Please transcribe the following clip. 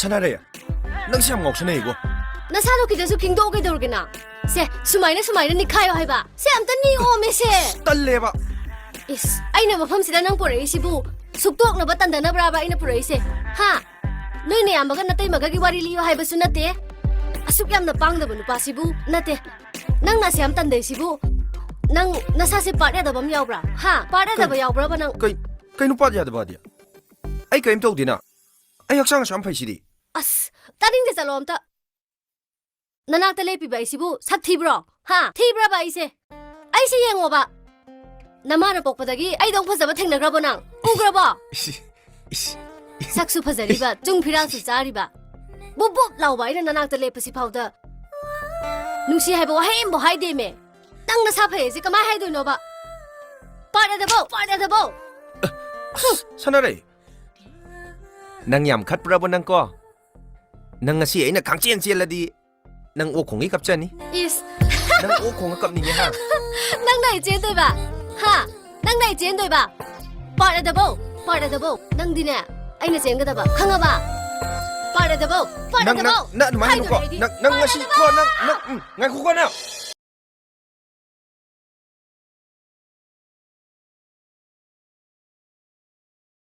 사나래야. 넌 시험 없으네 이거. 나사도 기대서 킹도 오게도르게나. 세 수마이나 니카요 해봐. 세 암따니 오메세. 딸래봐. 이스 아이나 마팜시다 낭 포레이시부 숙도옥나바 딴다나브라바 아이나 포레이세. 하 너희네 아마가 나타이 마가기 와리 리요 하이바수 나테. asuk yamna pangdaba nupa sibu nate nang na siam tan dei sibu nang nasa se parya da bam yaubra ha parya da ba yaubra ba nang kay nupa ya da ba dia ai kay imtau dina ai haksang sam phai sidi as taring de salom ta nanak ta lepi ba sibu sak thibro ha thibra ba ise ai se yengo ba namara pokpadagi ai dong phajaba thengnagra ba nang ugra ba saksu phajari ba chung phira su chari ba bubup lauba ina nanak ta lepasi phauda nungsi haiba wahem bo haide me tang na sa phae je kama haido no ba parya da bo 사나래 nang yam khat prabo nang ko nang ngasi ai na kangchen cheladi nang o khongi kapchani is nang o khong kap ni ha nang nai chen doi ba ha nang nai chen doi ba parya da bo nang dine ai na chen ga da ba khanga ba parya da bo nang nang na mai ko nang ngasi ko nang ngai ko na